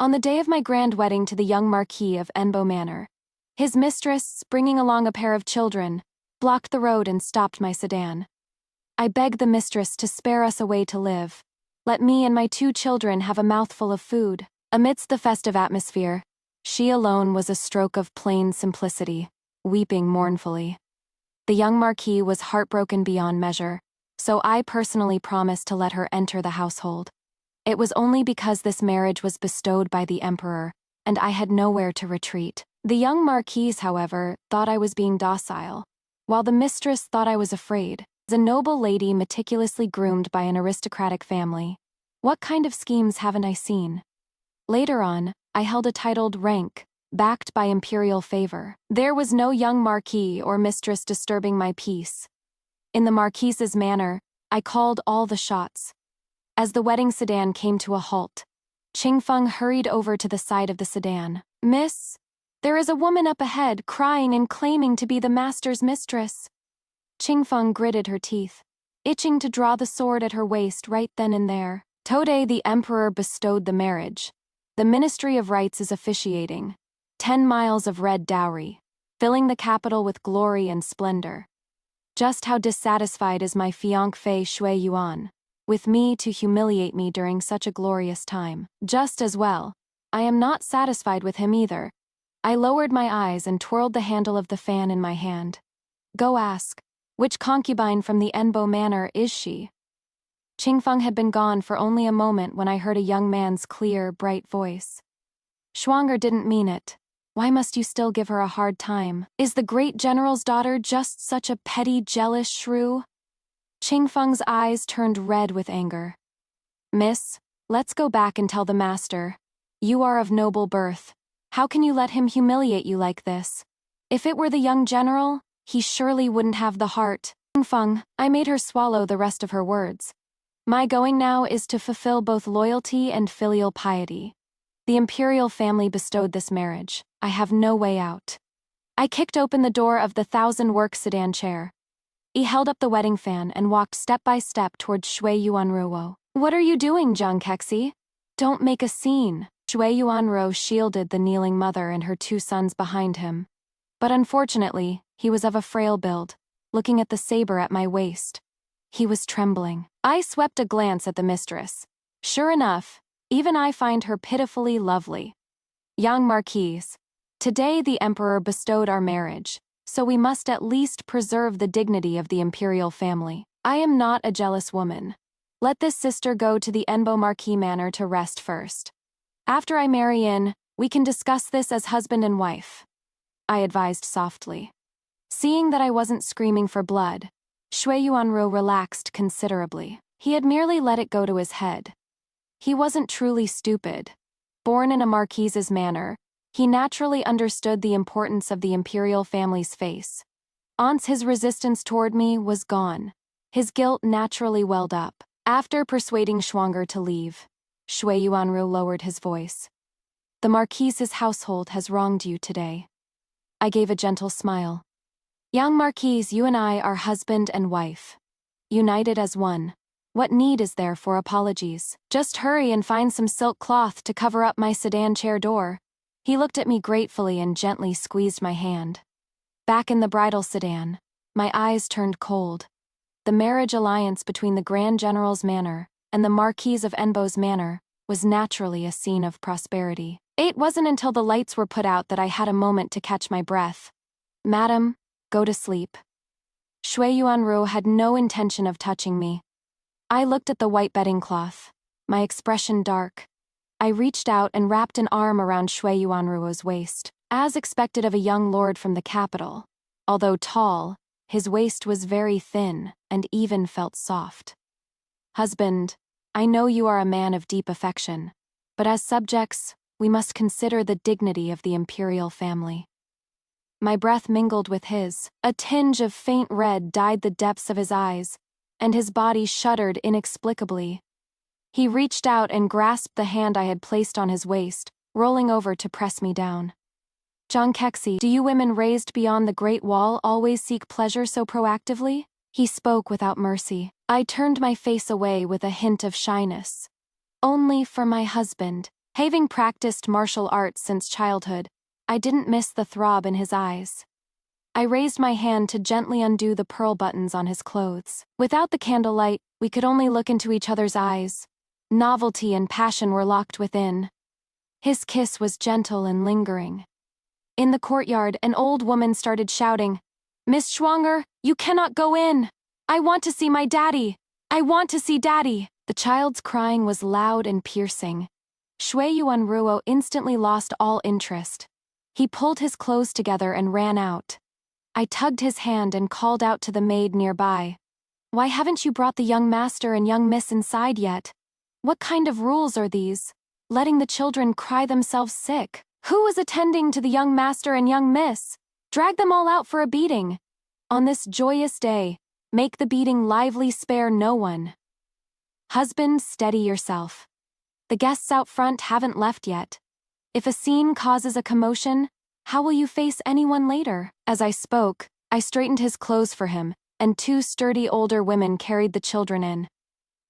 On the day of my grand wedding to the young Marquis of Enbo Manor, his mistress, bringing along a pair of children, blocked the road and stopped my sedan. I begged the mistress to spare us a way to live. Let me and my 2 children have a mouthful of food. Amidst the festive atmosphere, she alone was a stroke of plain simplicity, weeping mournfully. The young Marquis was heartbroken beyond measure, so I personally promised to let her enter the household. It was only because this marriage was bestowed by the emperor, and I had nowhere to retreat. The young Marquise, however, thought I was being docile, while the mistress thought I was afraid. As a noble lady meticulously groomed by an aristocratic family, what kind of schemes haven't I seen? Later on, I held a titled rank, backed by imperial favor. There was no young marquis or mistress disturbing my peace. In the marquise's manner, I called all the shots. As the wedding sedan came to a halt, Qingfeng hurried over to the side of the sedan. "Miss, there is a woman up ahead crying and claiming to be the master's mistress." Qingfeng gritted her teeth, itching to draw the sword at her waist right then and there. Today the emperor bestowed the marriage. The Ministry of Rites is officiating. 10 miles of red dowry, filling the capital with glory and splendor. Just how dissatisfied is my fiancé Shui Yuan, with me to humiliate me during such a glorious time. Just as well, I am not satisfied with him either. I lowered my eyes and twirled the handle of the fan in my hand. Go ask, which concubine from the Enbo Manor is she? Qingfeng had been gone for only a moment when I heard a young man's clear, bright voice. Schwanger didn't mean it. Why must you still give her a hard time? Is the great general's daughter just such a petty, jealous shrew? Qingfeng's eyes turned red with anger. Miss, let's go back and tell the master. You are of noble birth. How can you let him humiliate you like this? If it were the young general, he surely wouldn't have the heart. Qingfeng, I made her swallow the rest of her words. My going now is to fulfill both loyalty and filial piety. The imperial family bestowed this marriage. I have no way out. I kicked open the door of the 1,000-work sedan chair. He held up the wedding fan and walked step by step towards Shui Yuanruo. What are you doing, Zhang Kexi? Don't make a scene. Shui Yuanruo shielded the kneeling mother and her 2 sons behind him. But unfortunately, he was of a frail build, looking at the saber at my waist. He was trembling. I swept a glance at the mistress. Sure enough, even I find her pitifully lovely. Young Marquise, today the emperor bestowed our marriage, so we must at least preserve the dignity of the imperial family. I am not a jealous woman. Let this sister go to the Enbo Marquis Manor to rest first. After I marry in, we can discuss this as husband and wife, I advised softly. Seeing that I wasn't screaming for blood, Shui Yuanruo relaxed considerably. He had merely let it go to his head. He wasn't truly stupid. Born in a marquise's manor, he naturally understood the importance of the imperial family's face. Once his resistance toward me was gone, his guilt naturally welled up. After persuading Schwanger to leave, Shui Yuanruo lowered his voice. The marquise's household has wronged you today. I gave a gentle smile. Young Marquise, you and I are husband and wife. United as one. What need is there for apologies? Just hurry and find some silk cloth to cover up my sedan chair door. He looked at me gratefully and gently squeezed my hand. Back in the bridal sedan, my eyes turned cold. The marriage alliance between the Grand General's manor and the Marquis of Enbo's manor was naturally a scene of prosperity. It wasn't until the lights were put out that I had a moment to catch my breath. Madam, go to sleep. Shui Yuanruo had no intention of touching me. I looked at the white bedding cloth, my expression dark. I reached out and wrapped an arm around Shui Yuanruo's waist. As expected of a young lord from the capital, although tall, his waist was very thin and even felt soft. Husband, I know you are a man of deep affection, but as subjects, we must consider the dignity of the imperial family. My breath mingled with his. A tinge of faint red dyed the depths of his eyes, and his body shuddered inexplicably. He reached out and grasped the hand I had placed on his waist, rolling over to press me down. Zhang Kexi, do you women raised beyond the Great Wall always seek pleasure so proactively? He spoke without mercy. I turned my face away with a hint of shyness. Only for my husband. Having practiced martial arts since childhood, I didn't miss the throb in his eyes. I raised my hand to gently undo the pearl buttons on his clothes. Without the candlelight, we could only look into each other's eyes. Novelty and passion were locked within. His kiss was gentle and lingering. In the courtyard, an old woman started shouting, "Miss Schwanger, you cannot go in! I want to see my daddy! I want to see daddy!" The child's crying was loud and piercing. Shui Yuanruo instantly lost all interest. He pulled his clothes together and ran out. I tugged his hand and called out to the maid nearby. "Why haven't you brought the young master and young miss inside yet? What kind of rules are these? Letting the children cry themselves sick? Who is attending to the young master and young miss? Drag them all out for a beating. On this joyous day, make the beating lively, spare no one." Husband, steady yourself. The guests out front haven't left yet. If a scene causes a commotion, how will you face anyone later? As I spoke, I straightened his clothes for him, and two sturdy older women carried the children in.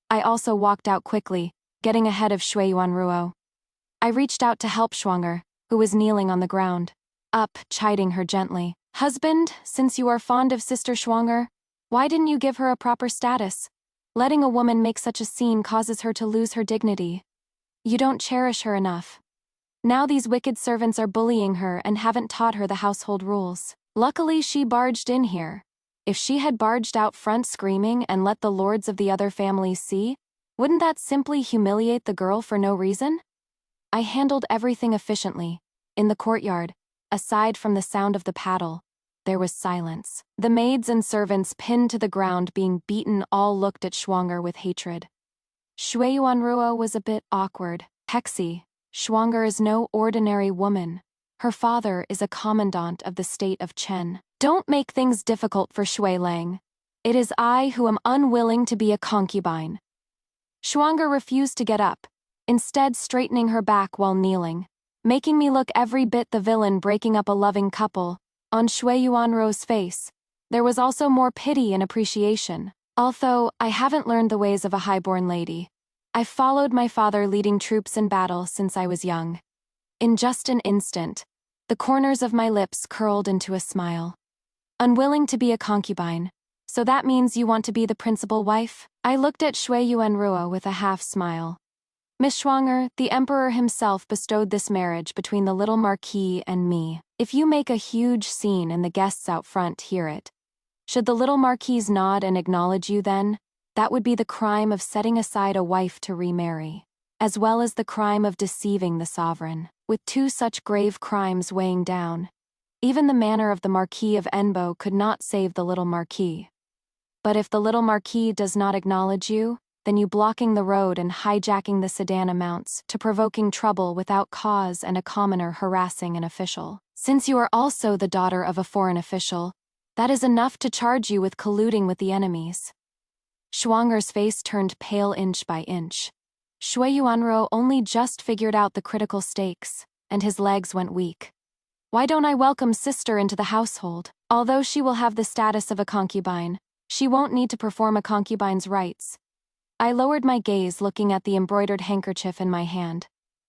I also walked out quickly, getting ahead of Shui Yuanruo. I reached out to help Schwanger, who was kneeling on the ground. Up, chiding her gently. "Husband, since you are fond of Sister Schwanger, why didn't you give her a proper status? Letting a woman make such a scene causes her to lose her dignity. You don't cherish her enough. Now these wicked servants are bullying her and haven't taught her the household rules. Luckily she barged in here. If she had barged out front screaming and let the lords of the other families see, wouldn't that simply humiliate the girl for no reason?" I handled everything efficiently. In the courtyard, aside from the sound of the paddle, there was silence. The maids and servants pinned to the ground being beaten all looked at Schwanger with hatred. Shui Yuanruo was a bit awkward. "Hexie, Schwanger is no ordinary woman. Her father is a commandant of the state of Chen. Don't make things difficult for Shui Lang. It is I who am unwilling to be a concubine." Schwanger refused to get up, instead straightening her back while kneeling, making me look every bit the villain breaking up a loving couple. On Shui Yuanruo's face, there was also more pity and appreciation. Although I haven't learned the ways of a highborn lady, I've followed my father leading troops in battle since I was young. In just an instant, the corners of my lips curled into a smile. "Unwilling to be a concubine, so that means you want to be the principal wife?" I looked at Shui Yuanruo with a half-smile. "Miss Schwanger, the emperor himself bestowed this marriage between the little marquis and me. If you make a huge scene and the guests out front hear it, should the little marquise nod and acknowledge you then, that would be the crime of setting aside a wife to remarry, as well as the crime of deceiving the sovereign. With two such grave crimes weighing down, even the manner of the Marquis of Enbo could not save the little marquis. But if the little marquis does not acknowledge you, then you blocking the road and hijacking the sedan amounts to provoking trouble without cause and a commoner harassing an official. Since you are also the daughter of a foreign official, that is enough to charge you with colluding with the enemies." Schwanger's face turned pale inch by inch. Shui Yuanruo only just figured out the critical stakes, and his legs went weak. "Why don't I welcome sister into the household? Although she will have the status of a concubine, she won't need to perform a concubine's rites." I lowered my gaze looking at the embroidered handkerchief in my hand.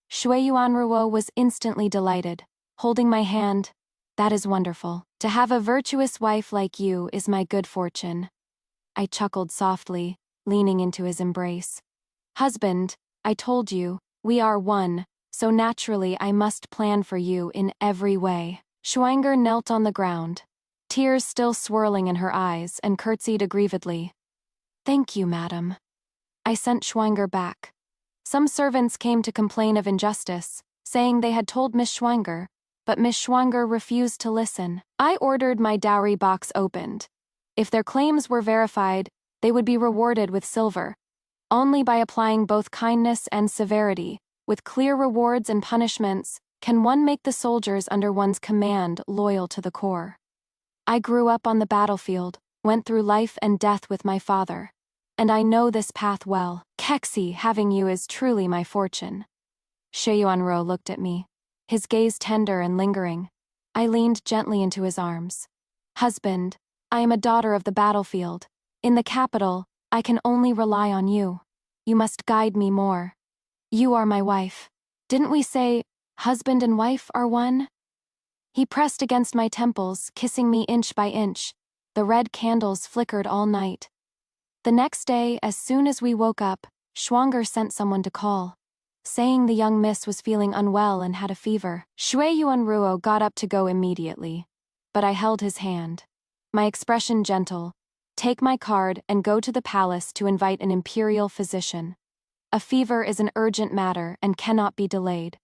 Shui Yuanruo was instantly delighted, holding my hand. "That is wonderful. To have a virtuous wife like you is my good fortune." I chuckled softly, leaning into his embrace. "Husband, I told you, we are one, so naturally I must plan for you in every way." Schwanger knelt on the ground, tears still swirling in her eyes, and curtsied aggrievedly. "Thank you, madam." I sent Schwanger back. Some servants came to complain of injustice, saying they had told Miss Schwanger, but Miss Schwanger refused to listen. I ordered my dowry box opened. If their claims were verified, they would be rewarded with silver. Only by applying both kindness and severity, with clear rewards and punishments, can one make the soldiers under one's command loyal to the core. I grew up on the battlefield, went through life and death with my father, and I know this path well. Kexi, having you is truly my fortune. Shui Yuanruo looked at me, his gaze tender and lingering. I leaned gently into his arms. "Husband, I am a daughter of the battlefield. In the capital, I can only rely on you. You must guide me more. You are my wife." Didn't we say, husband and wife are one? He pressed against my temples, kissing me inch by inch. The red candles flickered all night. The next day, as soon as we woke up, Schwanger sent someone to call, saying the young miss was feeling unwell and had a fever. Shui Yuanruo got up to go immediately, but I held his hand. My expression gentle. Take my card and go to the palace to invite an imperial physician. A fever is an urgent matter and cannot be delayed.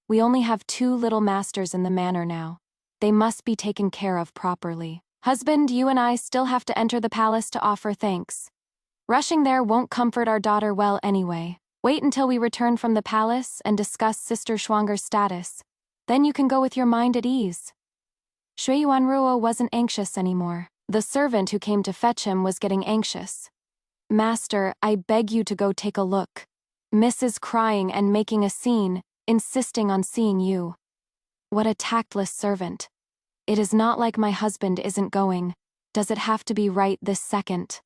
We only have 2 little masters in the manor now. They must be taken care of properly. Husband, you and I still have to enter the palace to offer thanks. Rushing there won't comfort our daughter well anyway. Wait until we return from the palace and discuss Sister Schwanger's status. Then you can go with your mind at ease. Shui Yuanruo wasn't anxious anymore. The servant who came to fetch him was getting anxious. Master, I beg you to go take a look. Miss is crying and making a scene, insisting on seeing you. What a tactless servant. It is not like my husband isn't going. Does it have to be right this second?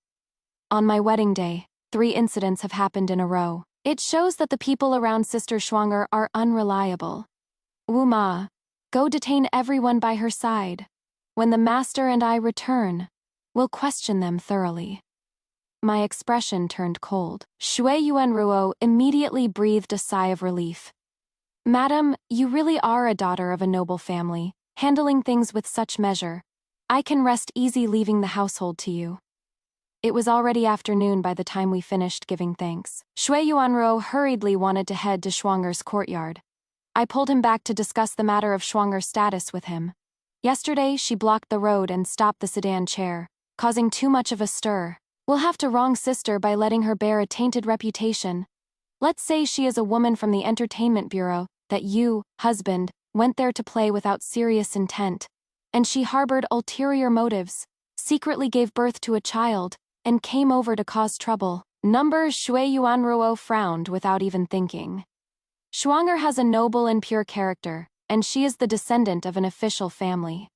On my wedding day, 3 incidents have happened in a row. It shows that the people around Sister Schwanger are unreliable. Wu Ma, go detain everyone by her side. When the master and I return, we'll question them thoroughly. My expression turned cold. Shui Yuanruo immediately breathed a sigh of relief. Madam, you really are a daughter of a noble family, handling things with such measure. I can rest easy leaving the household to you. It was already afternoon by the time we finished giving thanks. Shui Yuanruo hurriedly wanted to head to Schwanger's courtyard. I pulled him back to discuss the matter of Schwanger's status with him. Yesterday, she blocked the road and stopped the sedan chair, causing too much of a stir. We'll have to wrong sister by letting her bear a tainted reputation. Let's say she is a woman from the entertainment bureau, that you, husband, went there to play without serious intent, and she harbored ulterior motives, secretly gave birth to a child, and came over to cause trouble. Shui Yuanruo frowned without even thinking. Schwanger has a noble and pure character, and she is the descendant of an official family.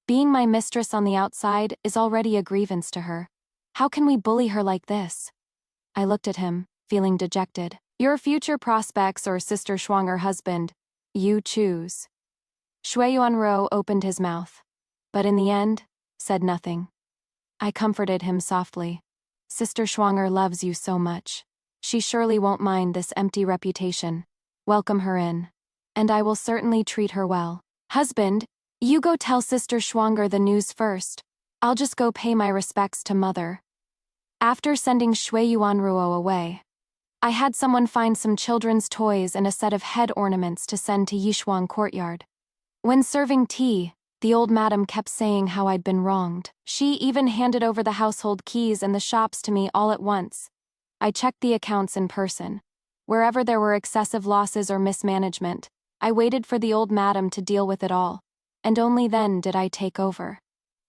Being my mistress on the outside is already a grievance to her. How can we bully her like this? I looked at him, feeling dejected. Your future prospects or Sister Schwanger husband, you choose. Shui Yuanruo opened his mouth, but in the end, said nothing. I comforted him softly. Sister Schwanger loves you so much. She surely won't mind this empty reputation. Welcome her in. And I will certainly treat her well. Husband, you go tell Sister Schwanger the news first. I'll just go pay my respects to Mother. After sending Shui Yuanruo away, I had someone find some children's toys and a set of head ornaments to send to Yishuang courtyard. When serving tea, the old madam kept saying how I'd been wronged. She even handed over the household keys and the shops to me all at once. I checked the accounts in person. Wherever there were excessive losses or mismanagement, I waited for the old madam to deal with it all, and only then did I take over.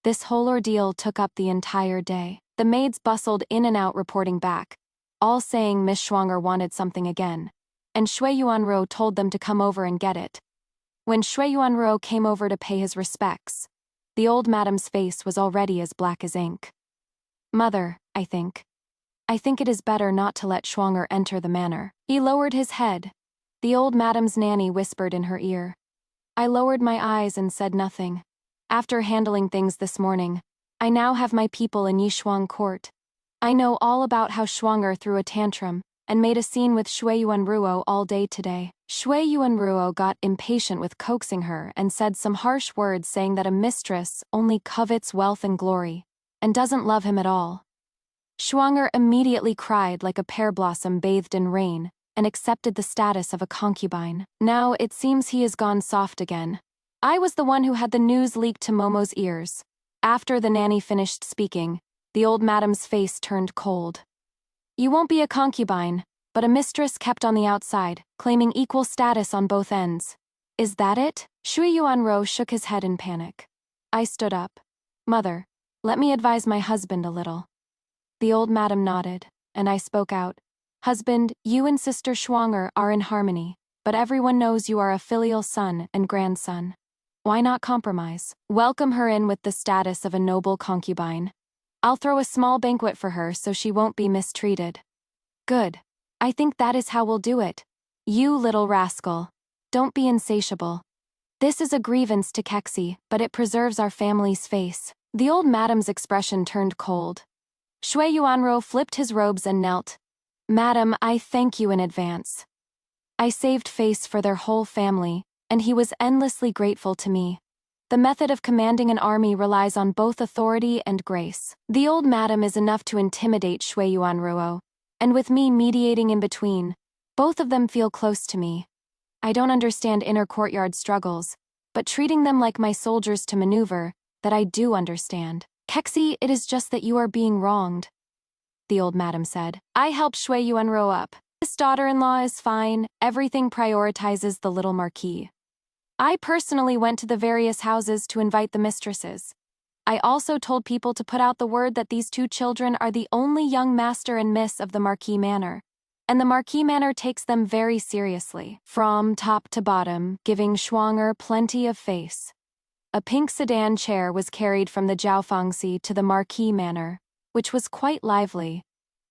This whole ordeal took up the entire day. The maids bustled in and out reporting back, all saying Miss Schwanger wanted something again, and Shui Yuanruo told them to come over and get it. When Shui Yuanruo came over to pay his respects, the old madam's face was already as black as ink. Mother, I think it is better not to let Schwanger enter the manor. He lowered his head. The old madam's nanny whispered in her ear. I lowered my eyes and said nothing. After handling things this morning, I now have my people in Yishuang court. I know all about how Schwanger threw a tantrum and made a scene with Shui Yuanruo all day today. Shui Yuanruo got impatient with coaxing her and said some harsh words saying that a mistress only covets wealth and glory, and doesn't love him at all. Schwanger immediately cried like a pear blossom bathed in rain, and accepted the status of a concubine. Now it seems he has gone soft again. I was the one who had the news leaked to Momo's ears. After the nanny finished speaking, the old madam's face turned cold. You won't be a concubine, but a mistress kept on the outside, claiming equal status on both ends. Is that it? Shui Yuanruo shook his head in panic. I stood up. Mother, let me advise my husband a little. The old madam nodded, and I spoke out. Husband, you and Sister Schwanger are in harmony, but everyone knows you are a filial son and grandson. Why not compromise? Welcome her in with the status of a noble concubine. I'll throw a small banquet for her so she won't be mistreated. Good. I think that is how we'll do it. You little rascal. Don't be insatiable. This is a grievance to Kexi, but it preserves our family's face. The old madam's expression turned cold. Shui Yuanro flipped his robes and knelt. Madam, I thank you in advance. I saved face for their whole family, and he was endlessly grateful to me. The method of commanding an army relies on both authority and grace. The old madam is enough to intimidate Shui Yuanruo, and with me mediating in between, both of them feel close to me. I don't understand inner courtyard struggles, but treating them like my soldiers to maneuver, that I do understand. Kexi, it is just that you are being wronged, the old madam said. I helped Shui Yuanruo up. This daughter-in-law is fine, everything prioritizes the little marquis. I personally went to the various houses to invite the mistresses. I also told people to put out the word that these two children are the only young master and miss of the Marquis Manor, and the Marquis Manor takes them very seriously, from top to bottom, giving Schwanger plenty of face. A pink sedan chair was carried from the Jiaofangxi to the Marquis Manor, which was quite lively,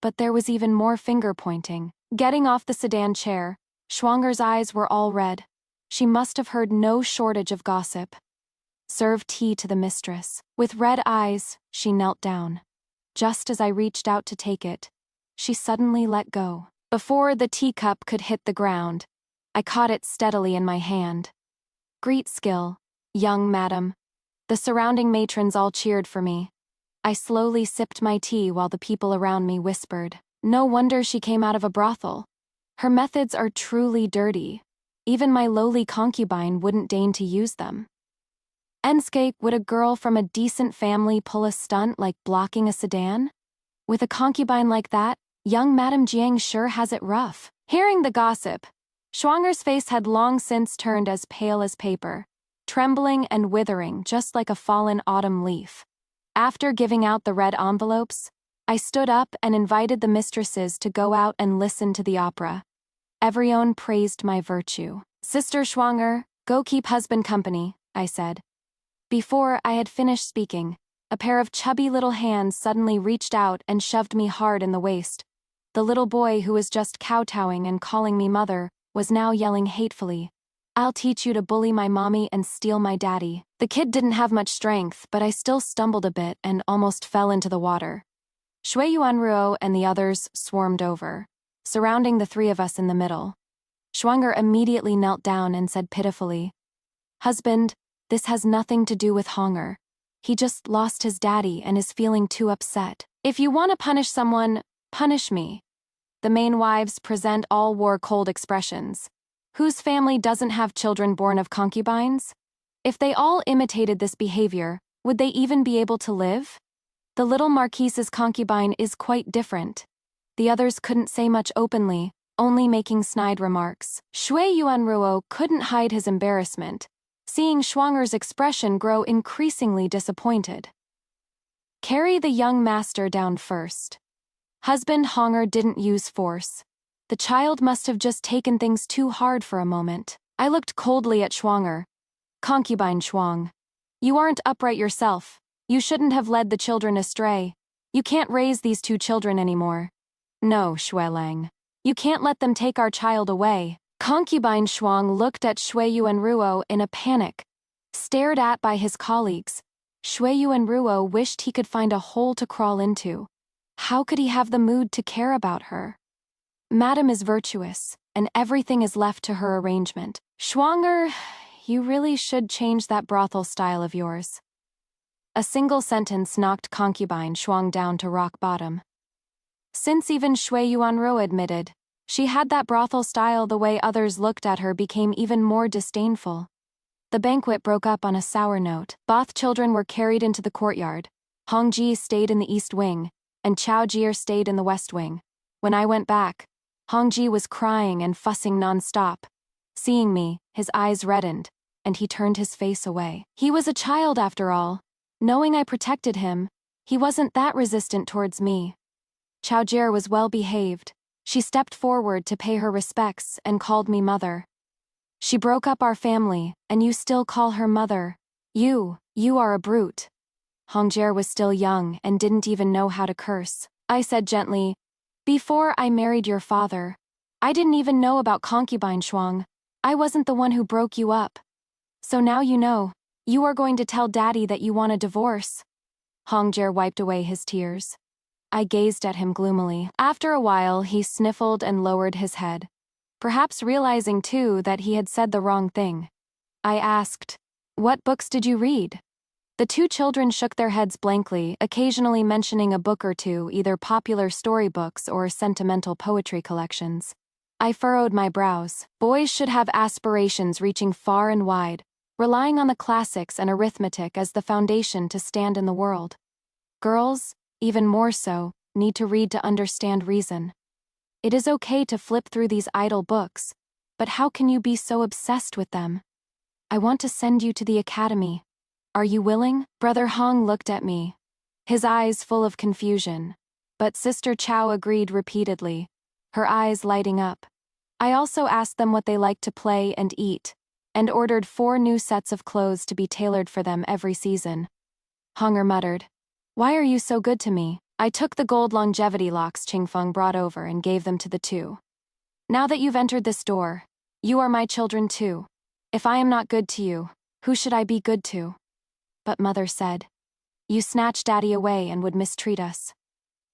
but there was even more finger-pointing. Getting off the sedan chair, Schwanger's eyes were all red. She must have heard no shortage of gossip. Serve tea to the mistress. With red eyes, she knelt down. Just as I reached out to take it, she suddenly let go. Before the teacup could hit the ground, I caught it steadily in my hand. Great skill, young madam. The surrounding matrons all cheered for me. I slowly sipped my tea while the people around me whispered. No wonder she came out of a brothel. Her methods are truly dirty. Even my lowly concubine wouldn't deign to use them. Enske, would a girl from a decent family pull a stunt like blocking a sedan? With a concubine like that, young Madame Jiang sure has it rough. Hearing the gossip, Schwanger's face had long since turned as pale as paper, trembling and withering just like a fallen autumn leaf. After giving out the red envelopes, I stood up and invited the mistresses to go out and listen to the opera. Everyone praised my virtue. Sister Schwanger, go keep husband company, I said. Before I had finished speaking, a pair of chubby little hands suddenly reached out and shoved me hard in the waist. The little boy who was just kowtowing and calling me mother was now yelling hatefully, I'll teach you to bully my mommy and steal my daddy. The kid didn't have much strength, but I still stumbled a bit and almost fell into the water. Shui Yuanruo and the others swarmed over, surrounding the three of us in the middle. Schwanger immediately knelt down and said pitifully, Husband, this has nothing to do with Honger. He just lost his daddy and is feeling too upset. If you want to punish someone, punish me. The main wives present all wore cold expressions. Whose family doesn't have children born of concubines? If they all imitated this behavior, would they even be able to live? The little marquise's concubine is quite different. The others couldn't say much openly, only making snide remarks. Shui Yuanruo couldn't hide his embarrassment, seeing Schwanger's expression grow increasingly disappointed. Carry the young master down first. Husband Honger didn't use force. The child must have just taken things too hard for a moment. I looked coldly at Schwanger. Concubine Schwang. You aren't upright yourself. You shouldn't have led the children astray. You can't raise these two children anymore. No, Shuelang. You can't let them take our child away. Concubine Shuang looked at Shui Yuanruo in a panic. Stared at by his colleagues, Shui Yuanruo wished he could find a hole to crawl into. How could he have the mood to care about her? Madam is virtuous, and everything is left to her arrangement. Schwanger, you really should change that brothel style of yours. A single sentence knocked concubine Shuang down to rock bottom. Since even Shui Yuanruo admitted, she had that brothel style, the way others looked at her became even more disdainful. The banquet broke up on a sour note. Both children were carried into the courtyard. Hongji stayed in the east wing, and Chao Jie stayed in the west wing. When I went back, Hongji was crying and fussing non-stop. Seeing me, his eyes reddened, and he turned his face away. He was a child after all. Knowing I protected him, he wasn't that resistant towards me. Chao Jie was well behaved. She stepped forward to pay her respects and called me mother. She broke up our family, and you still call her mother. You are a brute. Hongjier was still young and didn't even know how to curse. I said gently, Before I married your father, I didn't even know about concubine Shuang. I wasn't the one who broke you up. So now you know. You are going to tell Daddy that you want a divorce. Hongjae wiped away his tears. I gazed at him gloomily. After a while, he sniffled and lowered his head. Perhaps realizing, too, that he had said the wrong thing. I asked, "What books did you read?" The two children shook their heads blankly, occasionally mentioning a book or two, either popular storybooks or sentimental poetry collections. I furrowed my brows. Boys should have aspirations reaching far and wide, relying on the classics and arithmetic as the foundation to stand in the world. Girls, even more so, need to read to understand reason. It is okay to flip through these idle books, but how can you be so obsessed with them? I want to send you to the academy. Are you willing? Brother Hong looked at me, his eyes full of confusion. But Sister Chow agreed repeatedly, her eyes lighting up. I also asked them what they liked to play and eat, and ordered 4 new sets of clothes to be tailored for them every season. Honger muttered, "Why are you so good to me?" I took the gold longevity locks Qingfeng brought over and gave them to the two. "Now that you've entered this door, you are my children too. If I am not good to you, who should I be good to?" But Mother said, "You snatched Daddy away and would mistreat us."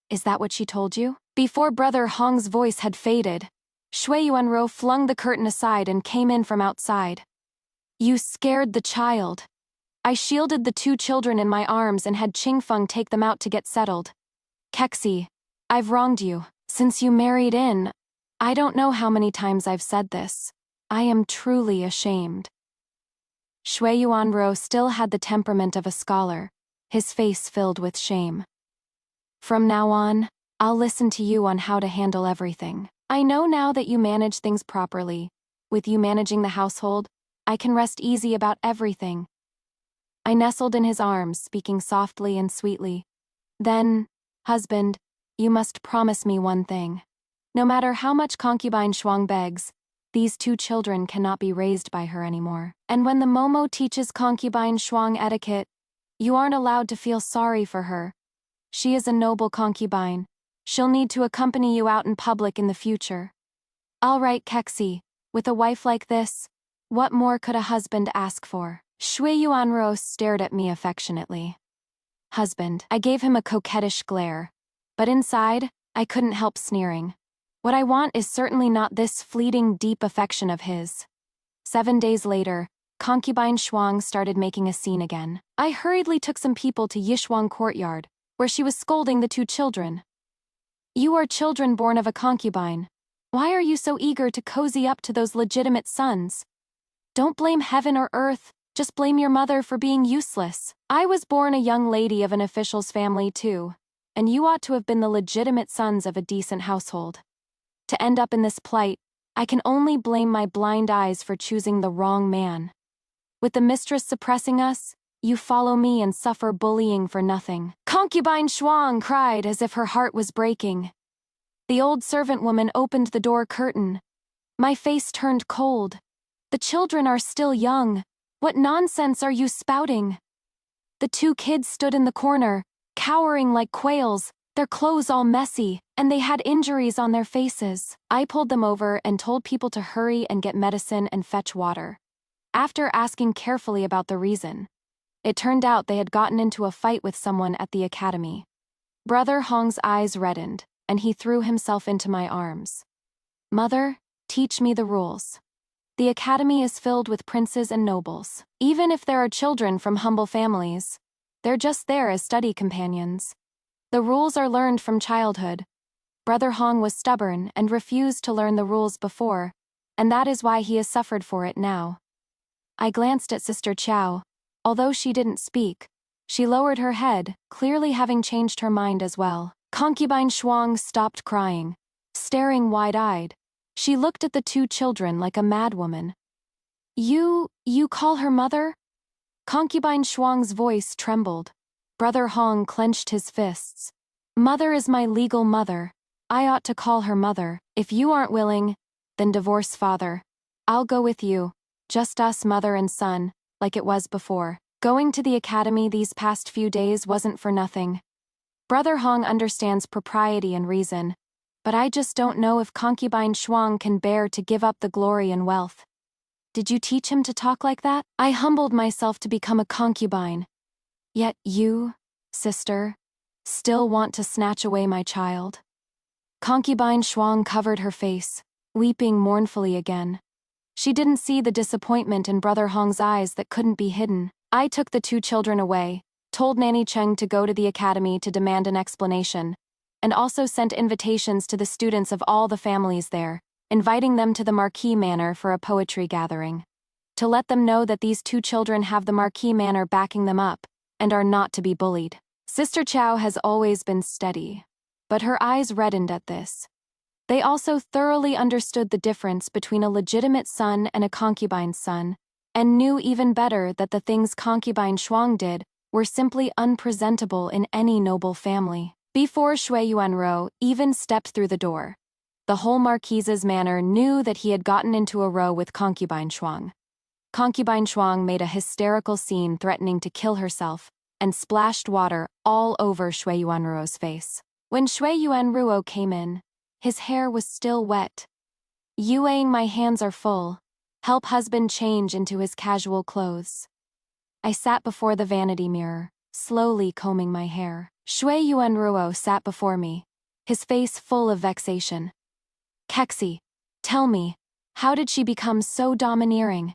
Is that what she told you? Before Brother Hong's voice had faded, Shui Yuanro flung the curtain aside and came in from outside. "You scared the child." I shielded the 2 children in my arms and had Qingfeng take them out to get settled. "Kexi, I've wronged you. Since you married in, I don't know how many times I've said this. I am truly ashamed." Shui Yuanro still had the temperament of a scholar, his face filled with shame. "From now on, I'll listen to you on how to handle everything. I know now that you manage things properly. With you managing the household, I can rest easy about everything." I nestled in his arms, speaking softly and sweetly. "Then, husband, you must promise me one thing. No matter how much concubine Shuang begs, these 2 children cannot be raised by her anymore. And when the Momo teaches concubine Shuang etiquette, you aren't allowed to feel sorry for her. She is a noble concubine. She'll need to accompany you out in public in the future." "All right, Kexi, with a wife like this, what more could a husband ask for?" Shui Yuanro stared at me affectionately. "Husband," I gave him a coquettish glare. But inside, I couldn't help sneering. What I want is certainly not this fleeting, deep affection of his. 7 days later, concubine Shuang started making a scene again. I hurriedly took some people to Yishuang courtyard, where she was scolding the 2 children. "You are children born of a concubine. Why are you so eager to cozy up to those legitimate sons? Don't blame heaven or earth, just blame your mother for being useless. I was born a young lady of an official's family too, and you ought to have been the legitimate sons of a decent household. To end up in this plight, I can only blame my blind eyes for choosing the wrong man. With the mistress suppressing us, you follow me and suffer bullying for nothing." Concubine Shuang cried as if her heart was breaking. The old servant woman opened the door curtain. My face turned cold. "The children are still young. What nonsense are you spouting?" The 2 kids stood in the corner, cowering like quails, their clothes all messy, and they had injuries on their faces. I pulled them over and told people to hurry and get medicine and fetch water. After asking carefully about the reason, it turned out they had gotten into a fight with someone at the academy. Brother Hong's eyes reddened, and he threw himself into my arms. "Mother, teach me the rules. The academy is filled with princes and nobles. Even if there are children from humble families, they're just there as study companions. The rules are learned from childhood. Brother Hong was stubborn and refused to learn the rules before, and that is why he has suffered for it now." I glanced at Sister Chow. Although she didn't speak, she lowered her head, clearly having changed her mind as well. Concubine Shuang stopped crying, staring wide-eyed. She looked at the 2 children like a madwoman. You call her mother?" Concubine Shuang's voice trembled. Brother Hong clenched his fists. "Mother is my legal mother. I ought to call her mother. If you aren't willing, then divorce father. I'll go with you, just us mother and son, like it was before. Going to the academy these past few days wasn't for nothing. Brother Hong understands propriety and reason, but I just don't know if concubine Shuang can bear to give up the glory and wealth. Did you teach him to talk like that? I humbled myself to become a concubine. Yet you, sister, still want to snatch away my child. Concubine Shuang covered her face, weeping mournfully again. She didn't see the disappointment in Brother Hong's eyes that couldn't be hidden. I took the two children away, told Nanny Cheng to go to the academy to demand an explanation, and also sent invitations to the students of all the families there, inviting them to the Marquis Manor for a poetry gathering. To let them know that these two children have the Marquis Manor backing them up, and are not to be bullied. Sister Chow has always been steady, but her eyes reddened at this. They also thoroughly understood the difference between a legitimate son and a concubine's son, and knew even better that the things concubine Shuang did were simply unpresentable in any noble family. Before Shui Yuanro even stepped through the door, the whole Marquise's manor knew that he had gotten into a row with concubine Shuang. Concubine Shuang made a hysterical scene threatening to kill herself, and splashed water all over Shui Yuanruo's face. When Shui Yuanruo came in, his hair was still wet. Yuang, my hands are full. Help husband change into his casual clothes. I sat before the vanity mirror, slowly combing my hair. Shui Yuanruo sat before me, his face full of vexation. Kexi, tell me, how did she become so domineering?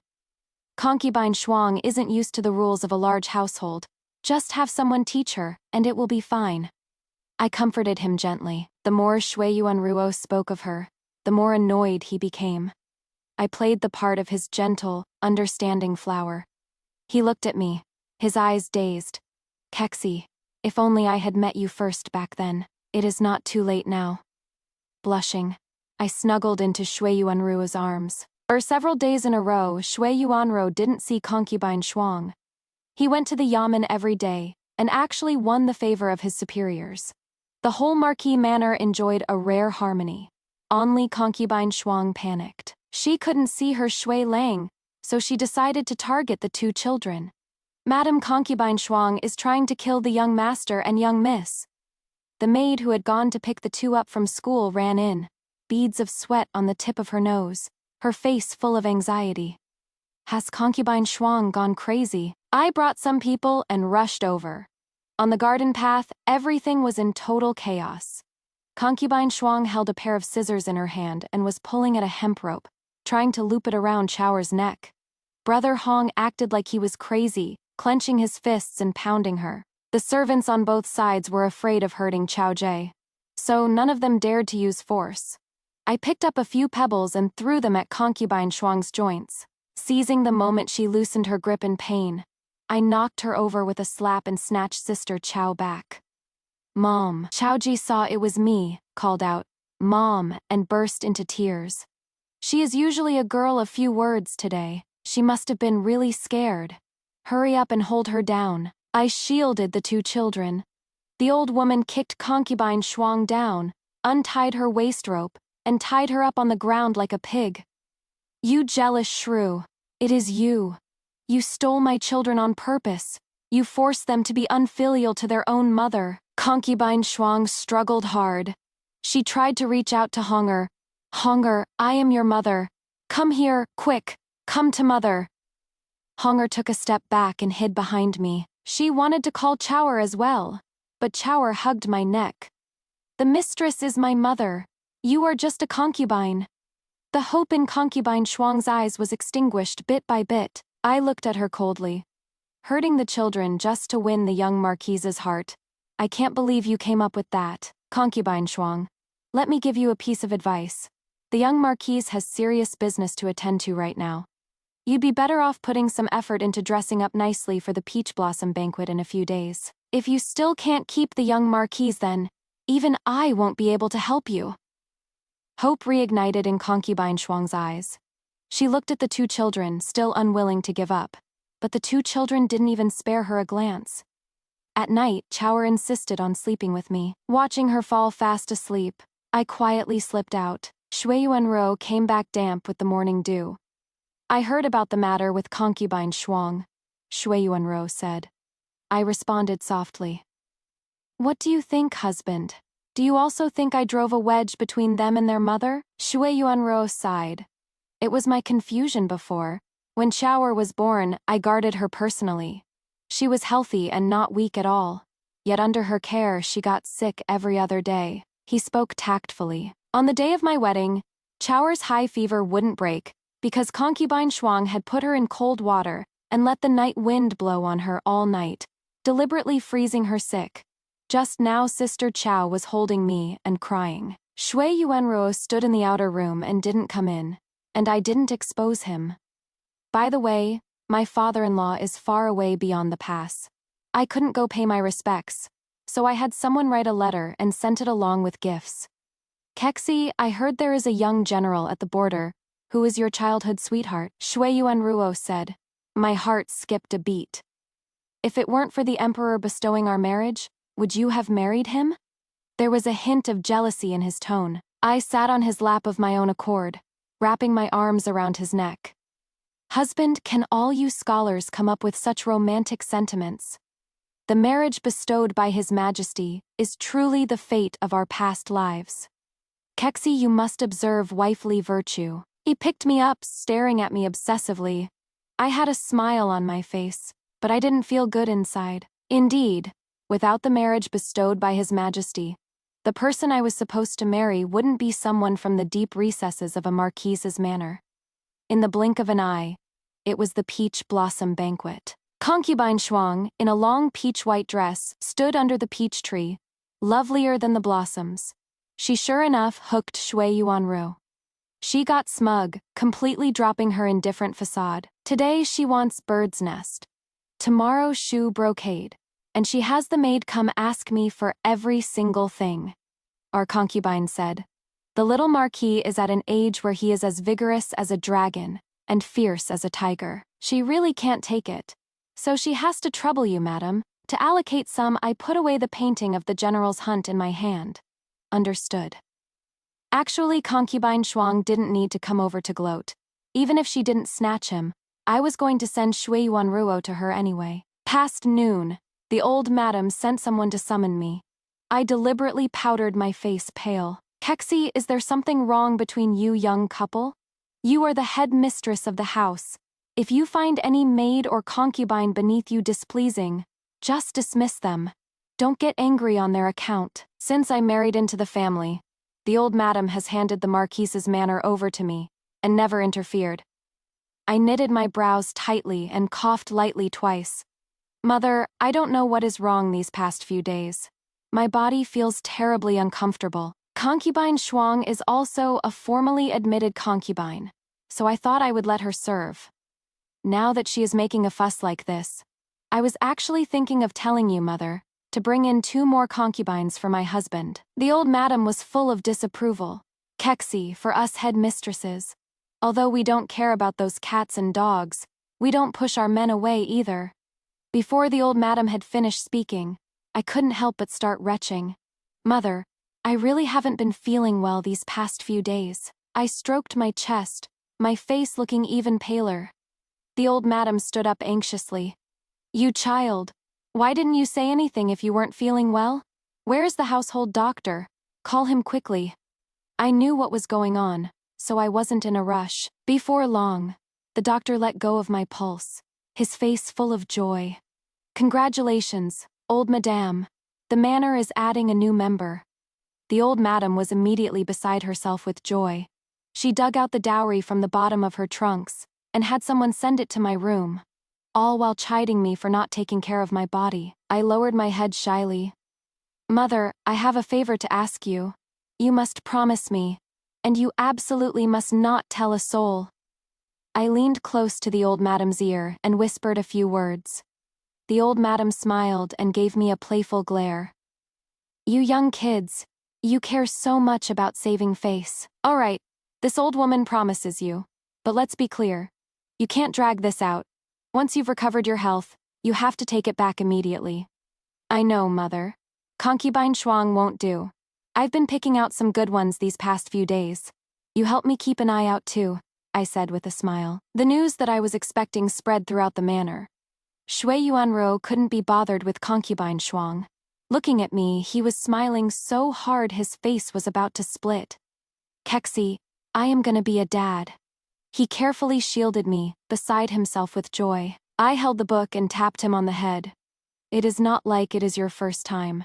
Concubine Shuang isn't used to the rules of a large household. Just have someone teach her, and it will be fine. I comforted him gently. The more Shui Yuanruo spoke of her, the more annoyed he became. I played the part of his gentle, understanding flower. He looked at me, his eyes dazed. Kexi, if only I had met you first back then. It is not too late now. Blushing, I snuggled into Shui Yuanruo's arms. For several days in a row, Shui Yuanruo didn't see concubine Shuang. He went to the yamen every day, and actually won the favor of his superiors. The whole Marquis Manor enjoyed a rare harmony. Only concubine Shuang panicked. She couldn't see her Shui Lang, so she decided to target the two children. Madam Concubine Shuang is trying to kill the young master and young miss. The maid who had gone to pick the two up from school ran in, beads of sweat on the tip of her nose, her face full of anxiety. Has concubine Shuang gone crazy? I brought some people and rushed over. On the garden path, everything was in total chaos. Concubine Shuang held a pair of scissors in her hand and was pulling at a hemp rope, trying to loop it around Chower's neck. Brother Hong acted like he was crazy, clenching his fists and pounding her. The servants on both sides were afraid of hurting Chow Jie, so none of them dared to use force. I picked up a few pebbles and threw them at concubine Shuang's joints. Seizing the moment she loosened her grip in pain, I knocked her over with a slap and snatched Sister Chow back. Mom. Chow Ji saw it was me, called out, Mom, and burst into tears. She is usually a girl of few words today. She must have been really scared. Hurry up and hold her down. I shielded the two children. The old woman kicked concubine Shuang down, untied her waist rope, and tied her up on the ground like a pig. You jealous shrew. It is you. You stole my children on purpose. You forced them to be unfilial to their own mother. Concubine Shuang struggled hard. She tried to reach out to Honger. Honger, I am your mother. Come here, quick. Come to mother. Honger took a step back and hid behind me. She wanted to call Chower as well, but Chower hugged my neck. The mistress is my mother. You are just a concubine. The hope in concubine Shuang's eyes was extinguished bit by bit. I looked at her coldly. Hurting the children just to win the young Marquise's heart. I can't believe you came up with that. Concubine Shuang, let me give you a piece of advice. The young Marquise has serious business to attend to right now. You'd be better off putting some effort into dressing up nicely for the peach blossom banquet in a few days. If you still can't keep the young Marquise, then even I won't be able to help you. Hope reignited in concubine Shuang's eyes. She looked at the two children, still unwilling to give up, but the two children didn't even spare her a glance. At night, Chower insisted on sleeping with me. Watching her fall fast asleep, I quietly slipped out. Shui Yuanruo came back damp with the morning dew. I heard about the matter with concubine Shuang, Shui Yuanruo said. I responded softly. What do you think, husband? Do you also think I drove a wedge between them and their mother? Shui Yuanruo sighed. It was my confusion before, When Chower was born, I guarded her personally. She was healthy and not weak at all. Yet under her care, she got sick every other day. He spoke tactfully. On the day of my wedding, Chower's high fever wouldn't break because concubine Shuang had put her in cold water and let the night wind blow on her all night, deliberately freezing her sick. Just now Sister Chow was holding me and crying. Shui Yuanruo stood in the outer room and didn't come in, and I didn't expose him. By the way, my father-in-law is far away beyond the pass. I couldn't go pay my respects, so I had someone write a letter and sent it along with gifts. Kexi, I heard there is a young general at the border, who is your childhood sweetheart, Shui Yuanruo said. My heart skipped a beat. If it weren't for the emperor bestowing our marriage, would you have married him? There was a hint of jealousy in his tone. I sat on his lap of my own accord, wrapping my arms around his neck. Husband, can all you scholars come up with such romantic sentiments? The marriage bestowed by His Majesty is truly the fate of our past lives. Kexi, you must observe wifely virtue. He picked me up, staring at me obsessively. I had a smile on my face, but I didn't feel good inside. Indeed, without the marriage bestowed by His Majesty, the person I was supposed to marry wouldn't be someone from the deep recesses of a marquise's manor. In the blink of an eye, it was the peach blossom banquet. Concubine Shuang, in a long peach-white dress, stood under the peach tree, lovelier than the blossoms. She sure enough hooked Shui Yuanruo. She got smug, completely dropping her indifferent facade. Today she wants bird's nest. Tomorrow shoe brocade. And she has the maid come ask me for every single thing. Our concubine said. The little marquis is at an age where he is as vigorous as a dragon and fierce as a tiger. She really can't take it. So she has to trouble you, madam. To allocate some, I put away the painting of the general's hunt in my hand. Understood. Actually, concubine Shuang didn't need to come over to gloat. Even if she didn't snatch him, I was going to send Shui Yuanruo to her anyway. Past noon, the old madam sent someone to summon me. I deliberately powdered my face pale. Kexi, is there something wrong between you young couple? You are the head mistress of the house. If you find any maid or concubine beneath you displeasing, just dismiss them. Don't get angry on their account. Since I married into the family, the old madam has handed the marquise's manor over to me, and never interfered. I knitted my brows tightly and coughed lightly twice. Mother, I don't know what is wrong these past few days. My body feels terribly uncomfortable. Concubine Shuang is also a formally admitted concubine, so I thought I would let her serve. Now that she is making a fuss like this, I was actually thinking of telling you, Mother, to bring in 2 more concubines for my husband. The old madam was full of disapproval. Kexi, for us head mistresses. Although we don't care about those cats and dogs, we don't push our men away either. Before the old madam had finished speaking, I couldn't help but start retching. Mother, I really haven't been feeling well these past few days. I stroked my chest, my face looking even paler. The old madam stood up anxiously. You child, why didn't you say anything if you weren't feeling well? Where's the household doctor? Call him quickly. I knew what was going on, so I wasn't in a rush. Before long, the doctor let go of my pulse, his face full of joy. Congratulations, old madame. The manor is adding a new member. The old madam was immediately beside herself with joy. She dug out the dowry from the bottom of her trunks and had someone send it to my room, all while chiding me for not taking care of my body. I lowered my head shyly. Mother, I have a favor to ask you. You must promise me, and you absolutely must not tell a soul. I leaned close to the old madam's ear and whispered a few words. The old madam smiled and gave me a playful glare. You young kids, you care so much about saving face. All right, this old woman promises you. But let's be clear. You can't drag this out. Once you've recovered your health, you have to take it back immediately. I know, Mother. Concubine Shuang won't do. I've been picking out some good ones these past few days. You help me keep an eye out too, I said with a smile. The news that I was expecting spread throughout the manor. Shui Yuanruo couldn't be bothered with concubine Shuang. Looking at me, he was smiling so hard his face was about to split. Kexi, I am gonna be a dad. He carefully shielded me, beside himself with joy. I held the book and tapped him on the head. It is not like it is your first time.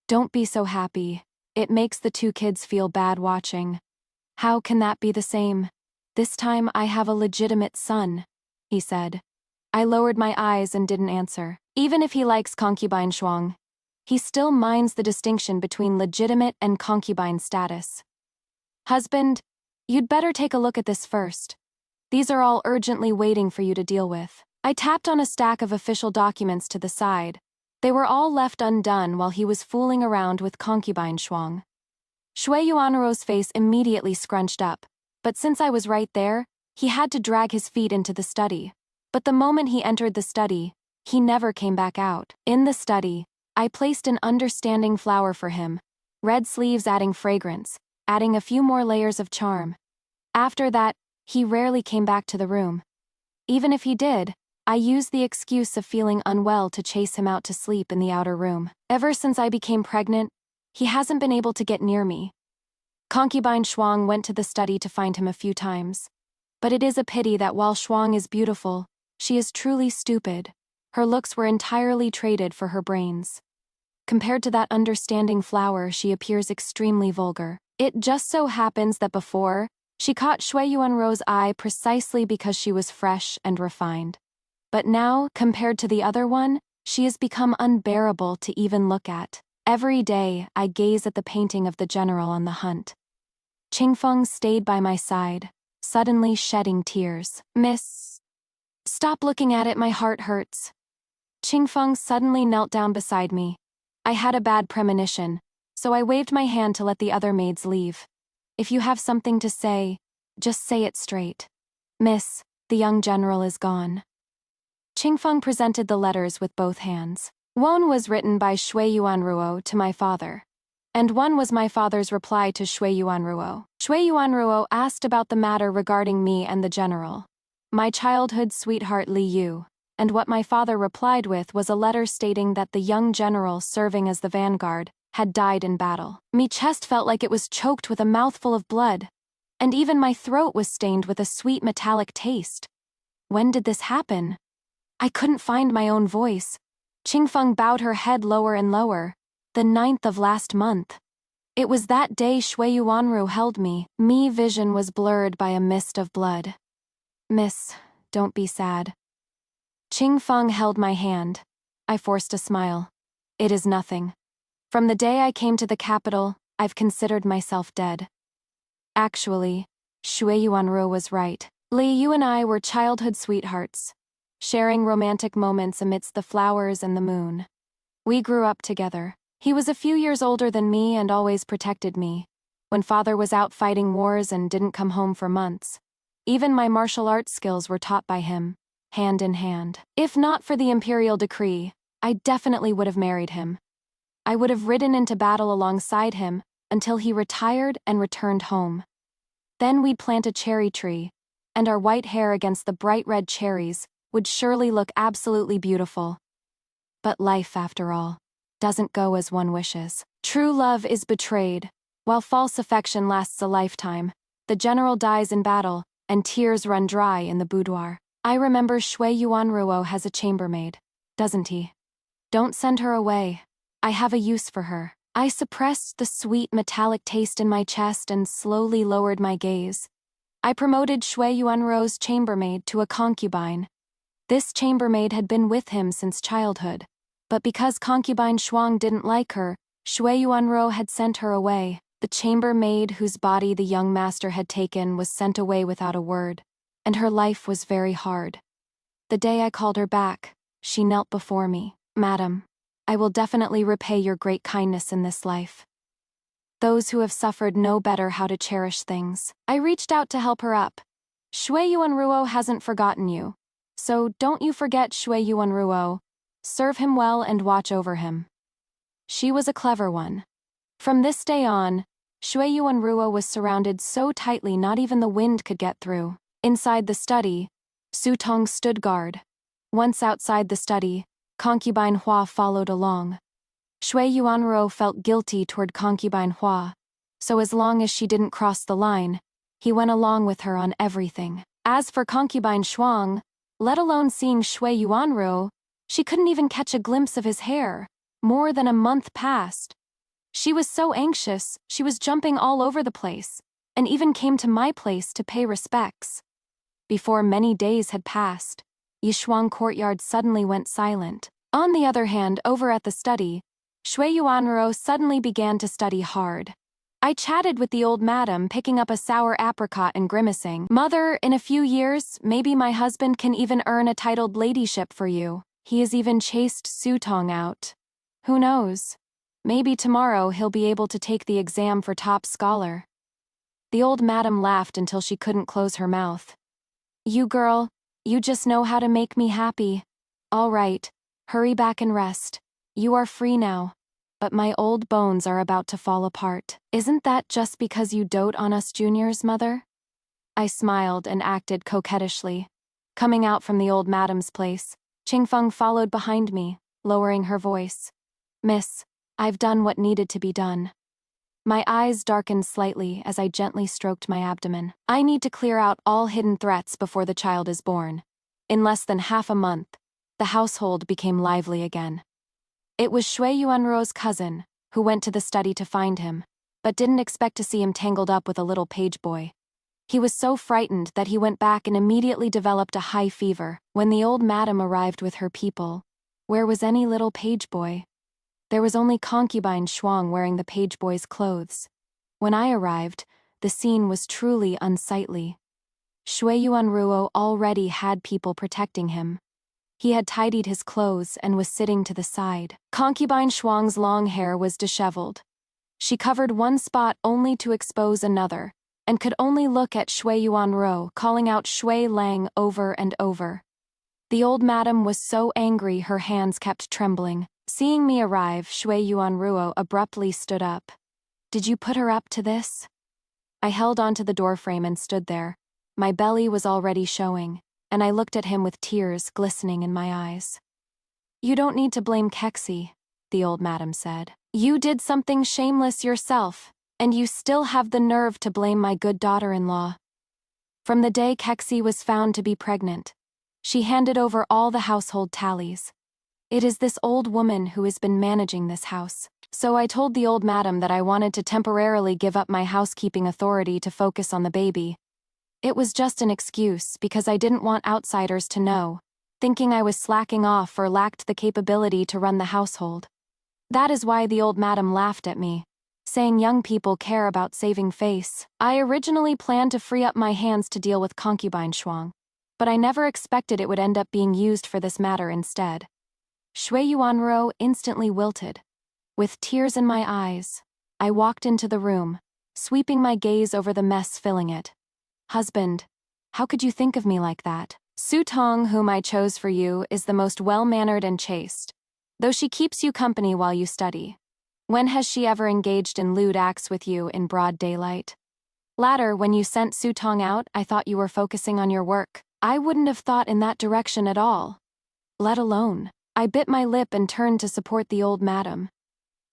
Don't be so happy. It makes the two kids feel bad watching. How can that be the same? This time I have a legitimate son, he said. I lowered my eyes and didn't answer. Even if he likes concubine Shuang, he still minds the distinction between legitimate and concubine status. Husband, you'd better take a look at this first. These are all urgently waiting for you to deal with. I tapped on a stack of official documents to the side. They were all left undone while he was fooling around with concubine Shuang. Shui Yuanruo's face immediately scrunched up, but since I was right there, he had to drag his feet into the study. But the moment he entered the study, he never came back out. In the study, I placed an understanding flower for him, red sleeves adding fragrance, adding a few more layers of charm. After that, he rarely came back to the room. Even if he did, I used the excuse of feeling unwell to chase him out to sleep in the outer room. Ever since I became pregnant, he hasn't been able to get near me. Concubine Shuang went to the study to find him a few times. But it is a pity that while Shuang is beautiful, she is truly stupid. Her looks were entirely traded for her brains. Compared to that understanding flower, she appears extremely vulgar. It just so happens that before, she caught Shui Yuanruo's eye precisely because she was fresh and refined. But now, compared to the other one, she has become unbearable to even look at. Every day, I gaze at the painting of the general on the hunt. Qingfeng stayed by my side, suddenly shedding tears. Miss, stop looking at it, my heart hurts. Qingfeng suddenly knelt down beside me. I had a bad premonition, so I waved my hand to let the other maids leave. If you have something to say, just say it straight. Miss, the young general is gone. Qingfeng presented the letters with both hands. One was written by Shui Yuanruo to my father, and one was my father's reply to Shui Yuanruo. Shui Yuanruo asked about the matter regarding me and the general, my childhood sweetheart Li Yu, and what my father replied with was a letter stating that the young general serving as the vanguard had died in battle. My chest felt like it was choked with a mouthful of blood, and even my throat was stained with a sweet metallic taste. When did this happen? I couldn't find my own voice. Qingfeng bowed her head lower and lower. The 9th of last month. It was that day Shui Yuanru held me. Me vision was blurred by a mist of blood. Miss, don't be sad. Qingfeng held my hand. I forced a smile. It is nothing. From the day I came to the capital, I've considered myself dead. Actually, Shui Yuanru was right. Li Yu and I were childhood sweethearts, sharing romantic moments amidst the flowers and the moon. We grew up together. He was a few years older than me and always protected me. When father was out fighting wars and didn't come home for months, even my martial arts skills were taught by him, hand in hand. If not for the imperial decree, I definitely would have married him. I would have ridden into battle alongside him until he retired and returned home. Then we'd plant a cherry tree, and our white hair against the bright red cherries would surely look absolutely beautiful. But life, after all, doesn't go as one wishes. True love is betrayed, while false affection lasts a lifetime. The general dies in battle, and tears run dry in the boudoir. I remember Shui Yuanruo has a chambermaid, doesn't he? Don't send her away. I have a use for her. I suppressed the sweet metallic taste in my chest and slowly lowered my gaze. I promoted Shui Yuanruo's chambermaid to a concubine. This chambermaid had been with him since childhood, but because concubine Shuang didn't like her, Shui Yuanruo had sent her away. The chambermaid whose body the young master had taken was sent away without a word, and her life was very hard. The day I called her back, she knelt before me. Madam, I will definitely repay your great kindness in this life. Those who have suffered know better how to cherish things. I reached out to help her up. Shui Yuanruo hasn't forgotten you, so don't you forget Shui Yuanruo. Serve him well and watch over him. She was a clever one. From this day on, Shui Yuanruo was surrounded so tightly not even the wind could get through. Inside the study, Su Tong stood guard. Once outside the study, concubine Hua followed along. Shui Yuanruo felt guilty toward concubine Hua, so as long as she didn't cross the line, he went along with her on everything. As for concubine Shuang, let alone seeing Shui Yuanruo, she couldn't even catch a glimpse of his hair. More than a month passed. She was so anxious, she was jumping all over the place, and even came to my place to pay respects. Before many days had passed, Yishuang courtyard suddenly went silent. On the other hand, over at the study, Shui Yuanruo suddenly began to study hard. I chatted with the old madam, picking up a sour apricot and grimacing. "Mother, in a few years, maybe my husband can even earn a titled ladyship for you. He has even chased Su Tong out. Who knows? Maybe tomorrow he'll be able to take the exam for top scholar." The old madam laughed until she couldn't close her mouth. "You girl, you just know how to make me happy. All right, hurry back and rest. You are free now. But my old bones are about to fall apart." "Isn't that just because you dote on us juniors, mother?" I smiled and acted coquettishly. Coming out from the old madam's place, Qingfeng followed behind me, lowering her voice. "Miss, I've done what needed to be done." My eyes darkened slightly as I gently stroked my abdomen. "I need to clear out all hidden threats before the child is born." In less than half a month, the household became lively again. It was Shui Yuanruo's cousin, who went to the study to find him, but didn't expect to see him tangled up with a little page boy. He was so frightened that he went back and immediately developed a high fever. When the old madam arrived with her people, where was any little page boy? There was only concubine Shuang wearing the page boy's clothes. When I arrived, the scene was truly unsightly. Shui Yuanruo already had people protecting him. He had tidied his clothes and was sitting to the side. Concubine Shuang's long hair was disheveled. She covered one spot only to expose another, and could only look at Shui Yuanruo, calling out Shui Lang over and over. The old madam was so angry her hands kept trembling. Seeing me arrive, Shui Yuanruo abruptly stood up. "Did you put her up to this?" I held onto the doorframe and stood there. My belly was already showing, and I looked at him with tears glistening in my eyes. "You don't need to blame Kexi," the old madam said. "You did something shameless yourself, and you still have the nerve to blame my good daughter-in-law." From the day Kexi was found to be pregnant, she handed over all the household tallies. It is this old woman who has been managing this house. So I told the old madam that I wanted to temporarily give up my housekeeping authority to focus on the baby. It was just an excuse because I didn't want outsiders to know, thinking I was slacking off or lacked the capability to run the household. That is why the old madam laughed at me, saying young people care about saving face. I originally planned to free up my hands to deal with concubine Shuang, but I never expected it would end up being used for this matter instead. Shui Yuanruo instantly wilted. With tears in my eyes, I walked into the room, sweeping my gaze over the mess filling it. "Husband, how could you think of me like that? Su Tong, whom I chose for you, is the most well-mannered and chaste, though she keeps you company while you study. When has she ever engaged in lewd acts with you in broad daylight? Latter, when you sent Su Tong out, I thought you were focusing on your work. I wouldn't have thought in that direction at all. Let alone." I bit my lip and turned to support the old madam.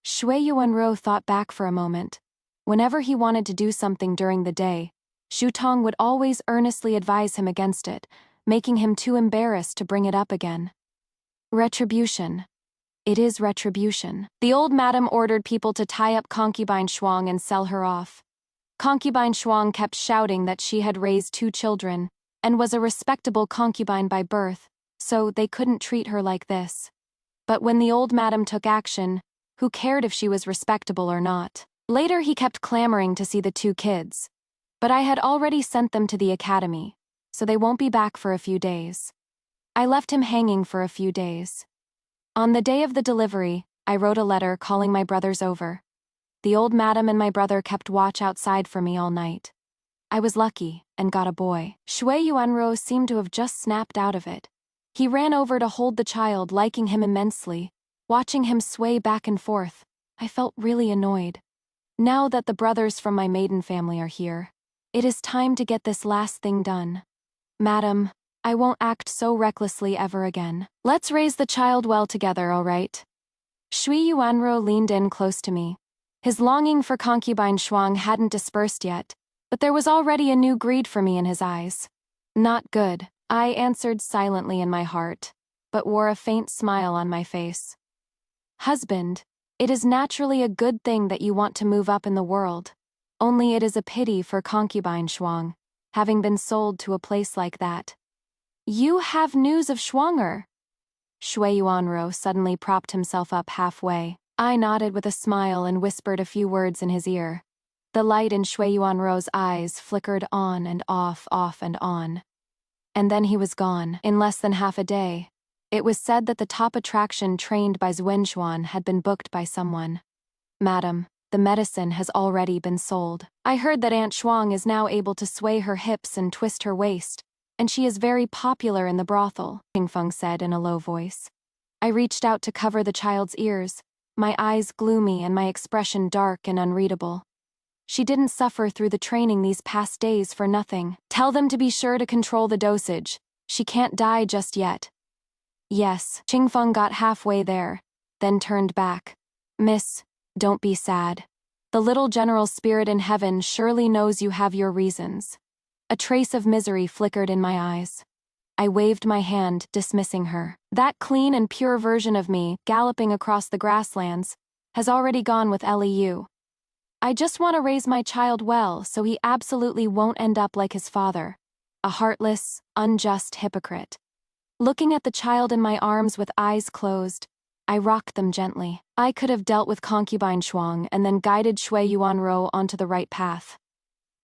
Shui Yuanruo thought back for a moment. Whenever he wanted to do something during the day, Shu Tong would always earnestly advise him against it, making him too embarrassed to bring it up again. Retribution. It is retribution. The old madam ordered people to tie up concubine Shuang and sell her off. Concubine Shuang kept shouting that she had raised 2 children, and was a respectable concubine by birth, so they couldn't treat her like this. But when the old madam took action, who cared if she was respectable or not? Later he kept clamoring to see the 2 kids. But I had already sent them to the academy, so they won't be back for a few days. I left him hanging for a few days. On the day of the delivery, I wrote a letter calling my brothers over. The old madam and my brother kept watch outside for me all night. I was lucky and got a boy. Shui Yuanruo seemed to have just snapped out of it. He ran over to hold the child, liking him immensely. Watching him sway back and forth, I felt really annoyed. Now that the brothers from my maiden family are here, it is time to get this last thing done. Madam, I won't act so recklessly ever again. Let's raise the child well together, all right? Shui Yuanruo leaned in close to me. His longing for concubine Shuang hadn't dispersed yet, but there was already a new greed for me in his eyes. Not good, I answered silently in my heart, but wore a faint smile on my face. Husband, it is naturally a good thing that you want to move up in the world. Only it is a pity for concubine Shuang, having been sold to a place like that. You have news of Shuanger? Shui Yuanro suddenly propped himself up halfway. I nodded with a smile and whispered a few words in his ear. The light in Shui Yuanro's eyes flickered on and off and on. And then he was gone, in less than half a day. It was said that the top attraction trained by Xuanxuan had been booked by someone. Madam, the medicine has already been sold. I heard that Aunt Shuang is now able to sway her hips and twist her waist, and she is very popular in the brothel, King Feng said in a low voice. I reached out to cover the child's ears, my eyes gloomy and my expression dark and unreadable. She didn't suffer through the training these past days for nothing. Tell them to be sure to control the dosage. She can't die just yet. Yes, Qingfeng got halfway there, then turned back. Miss, don't be sad. The little general spirit in heaven surely knows you have your reasons. A trace of misery flickered in my eyes. I waved my hand, dismissing her. That clean and pure version of me, galloping across the grasslands, has already gone with Liu. I just want to raise my child well so he absolutely won't end up like his father. A heartless, unjust hypocrite. Looking at the child in my arms with eyes closed, I rocked them gently. I could have dealt with concubine Shuang and then guided Shui Yuanro onto the right path.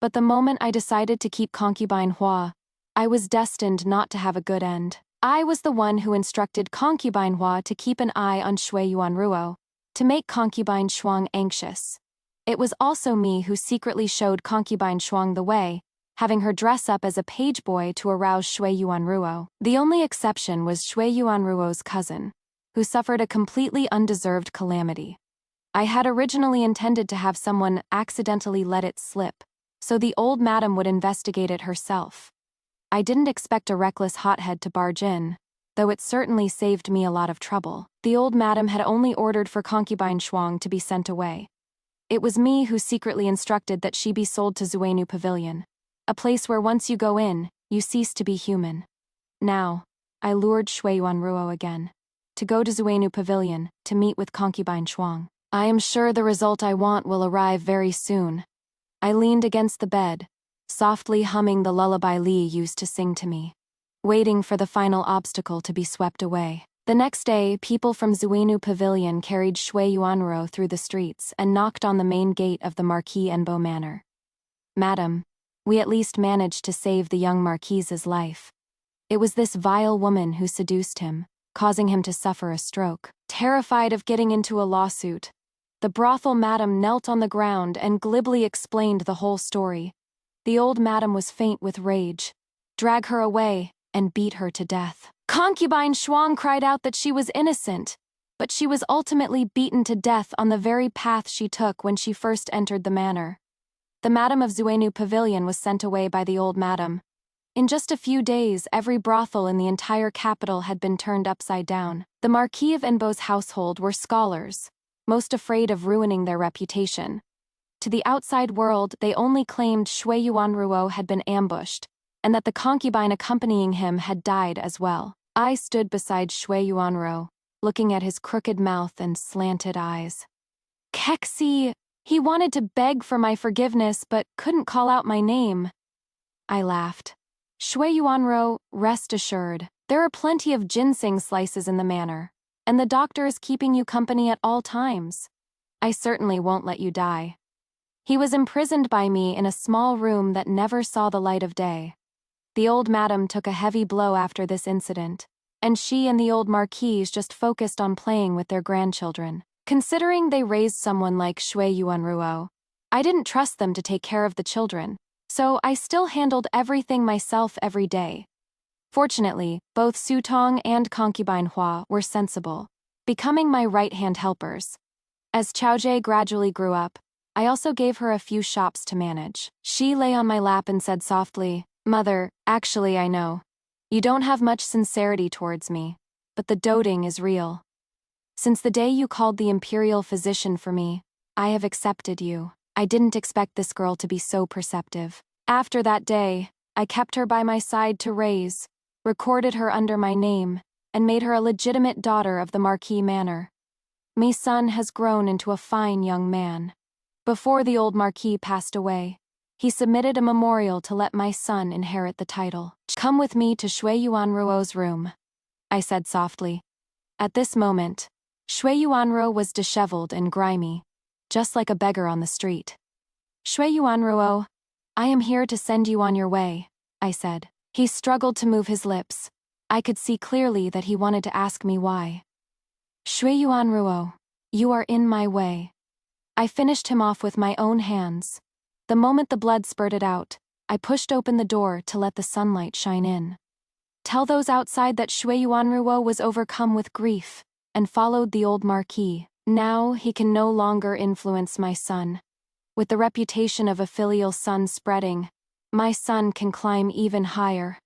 But the moment I decided to keep concubine Hua, I was destined not to have a good end. I was the one who instructed concubine Hua to keep an eye on Shui Yuanruo, to make concubine Shuang anxious. It was also me who secretly showed concubine Shuang the way, having her dress up as a page boy to arouse Shui Yuanruo. The only exception was Shui Yuanruo's cousin, who suffered a completely undeserved calamity. I had originally intended to have someone accidentally let it slip, so the old madam would investigate it herself. I didn't expect a reckless hothead to barge in, though it certainly saved me a lot of trouble. The old madam had only ordered for concubine Shuang to be sent away. It was me who secretly instructed that she be sold to Zuenu Pavilion, a place where once you go in, you cease to be human. Now, I lured Shui Yuanruo again, to go to Zuenu Pavilion, to meet with concubine Shuang. I am sure the result I want will arrive very soon. I leaned against the bed, softly humming the lullaby Li used to sing to me, waiting for the final obstacle to be swept away. The next day, people from Zuenu Pavilion carried Shui Yuanro through the streets and knocked on the main gate of the Marquis Enbo Manor. Madam, we at least managed to save the young Marquise's life. It was this vile woman who seduced him, causing him to suffer a stroke. Terrified of getting into a lawsuit, the brothel madam knelt on the ground and glibly explained the whole story. The old madam was faint with rage. Drag her away and beat her to death. Concubine Shuang cried out that she was innocent, but she was ultimately beaten to death on the very path she took when she first entered the manor. The madam of Zuenu Pavilion was sent away by the old madam. In just a few days, every brothel in the entire capital had been turned upside down. The Marquis of Enbo's household were scholars, most afraid of ruining their reputation. To the outside world, they only claimed Shui Yuanruo had been ambushed, and that the concubine accompanying him had died as well. I stood beside Shui Yuanruo, looking at his crooked mouth and slanted eyes. Kexi, he wanted to beg for my forgiveness but couldn't call out my name. I laughed. Shui Yuanro, rest assured, there are plenty of ginseng slices in the manor, and the doctor is keeping you company at all times. I certainly won't let you die. He was imprisoned by me in a small room that never saw the light of day. The old madam took a heavy blow after this incident, and she and the old marquise just focused on playing with their grandchildren. Considering they raised someone like Shui Yuanruo, I didn't trust them to take care of the children, so I still handled everything myself every day. Fortunately, both Su Tong and concubine Hua were sensible, becoming my right-hand helpers. As Chaojie gradually grew up, I also gave her a few shops to manage. She lay on my lap and said softly, "Mother, actually I know. You don't have much sincerity towards me, but the doting is real. Since the day you called the imperial physician for me, I have accepted you. I didn't expect this girl to be so perceptive." After that day, I kept her by my side to raise, recorded her under my name, and made her a legitimate daughter of the Marquis Manor. My son has grown into a fine young man. Before the old Marquis passed away, he submitted a memorial to let my son inherit the title. Come with me to Shui Yuanruo's room, I said softly. At this moment, Shui Yuanruo was disheveled and grimy, just like a beggar on the street. Shui Yuanruo, I am here to send you on your way, I said. He struggled to move his lips. I could see clearly that he wanted to ask me why. Shui Yuanruo, you are in my way. I finished him off with my own hands. The moment the blood spurted out, I pushed open the door to let the sunlight shine in. Tell those outside that Shui Yuanruo was overcome with grief and followed the old Marquis. Now he can no longer influence my son. With the reputation of a filial son spreading, my son can climb even higher.